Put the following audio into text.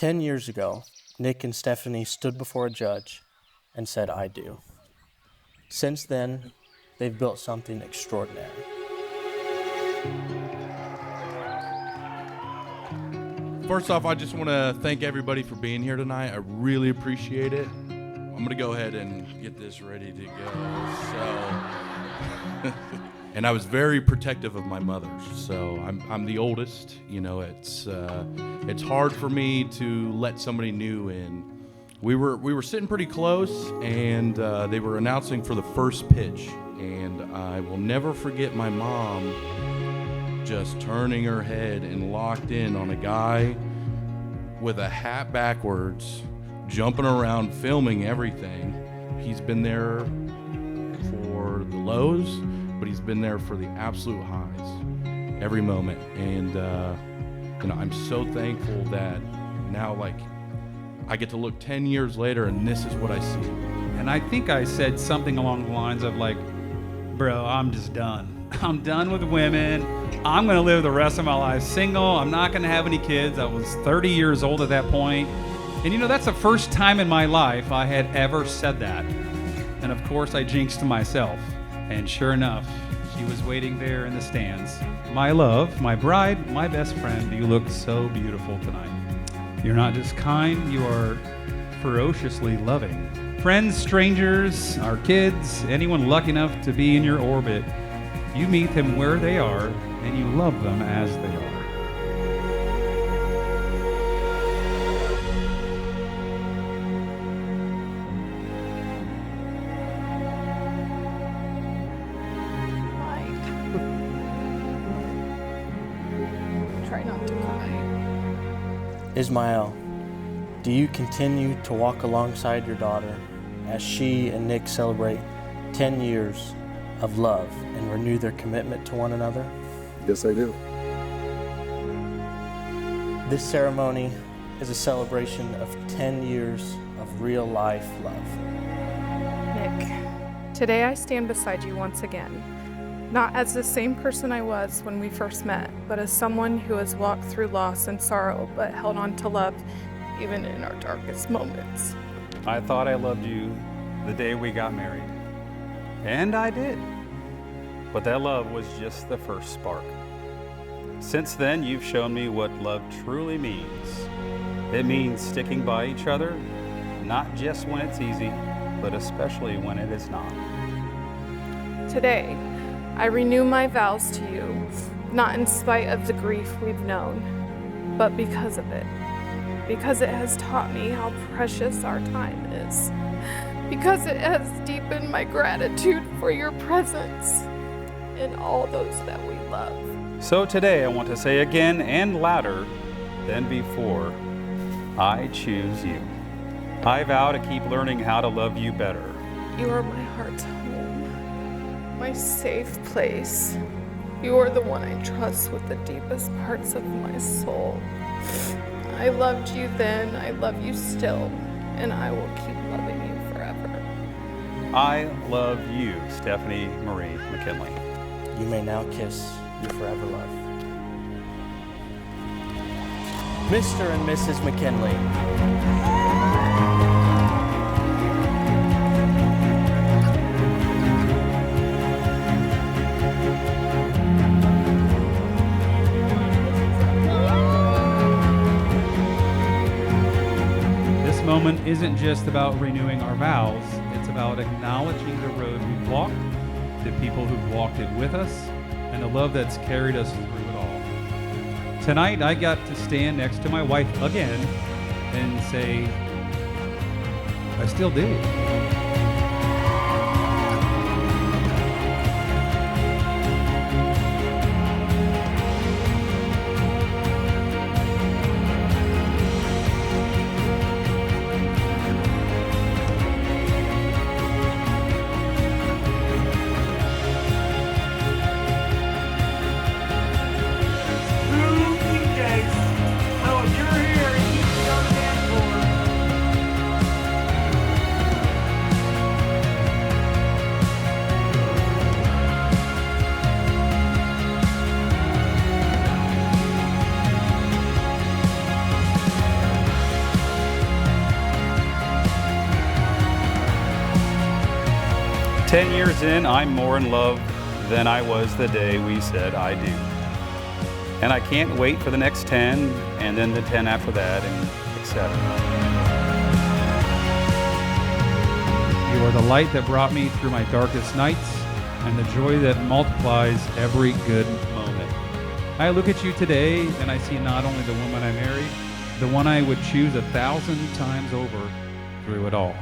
10 years ago, Nick and Stephanie stood before a judge and said, "I do." Since then, they've built something extraordinary. First off, I just want to thank everybody for being here tonight. I really appreciate it. I'm going to go ahead and get this ready to go. So, and I was very protective of my mother. So I'm the oldest. You know, it's hard for me to let somebody new in. We were sitting pretty close, and they were announcing for the first pitch. And I will never forget my mom just turning her head and locked in on a guy with a hat backwards, jumping around, filming everything. He's been there for the lows, but he's been there for the absolute highs every moment. And I'm so thankful that now, I get to look 10 years later and this is what I see. And I think I said something along the lines of bro, I'm just done. I'm done with women. I'm going to live the rest of my life single. I'm not going to have any kids. I was 30 years old at that point. And that's the first time in my life I had ever said that. And of course I jinxed myself. And sure enough, she was waiting there in the stands. My love, my bride, my best friend, you look so beautiful tonight. You're not just kind, you are ferociously loving. Friends, strangers, our kids, anyone lucky enough to be in your orbit, you meet them where they are, and you love them as they are. Try not to cry. Ismael, do you continue to walk alongside your daughter as she and Nick celebrate 10 years of love and renew their commitment to one another? Yes, I do. This ceremony is a celebration of 10 years of real life love. Nick, today I stand beside you once again, not as the same person I was when we first met, but as someone who has walked through loss and sorrow but held on to love even in our darkest moments. I thought I loved you the day we got married. And I did. But that love was just the first spark. Since then, you've shown me what love truly means. It means sticking by each other, not just when it's easy, but especially when it is not. Today, I renew my vows to you, not in spite of the grief we've known, but because of it. Because it has taught me how precious our time is. Because it has deepened my gratitude for your presence in all those that we love. So today I want to say again and louder than before, I choose you. I vow to keep learning how to love you better. You are my heart's home, my safe place. You are the one I trust with the deepest parts of my soul. I loved you then, I love you still, and I will keep loving you forever. I love you, Stephanie Marie McKinley. You may now kiss your forever love. Mr. and Mrs. McKinley. This moment isn't just about renewing our vows, it's about acknowledging the road we've walked, the people who've walked it with us, and the love that's carried us through it all. Tonight, I got to stand next to my wife again and say, I still do. 10 years in, I'm more in love than I was the day we said I do. And I can't wait for the next 10, and then the 10 after that, and etc. You are the light that brought me through my darkest nights, and the joy that multiplies every good moment. I look at you today, and I see not only the woman I married, the one I would choose 1,000 times over through it all.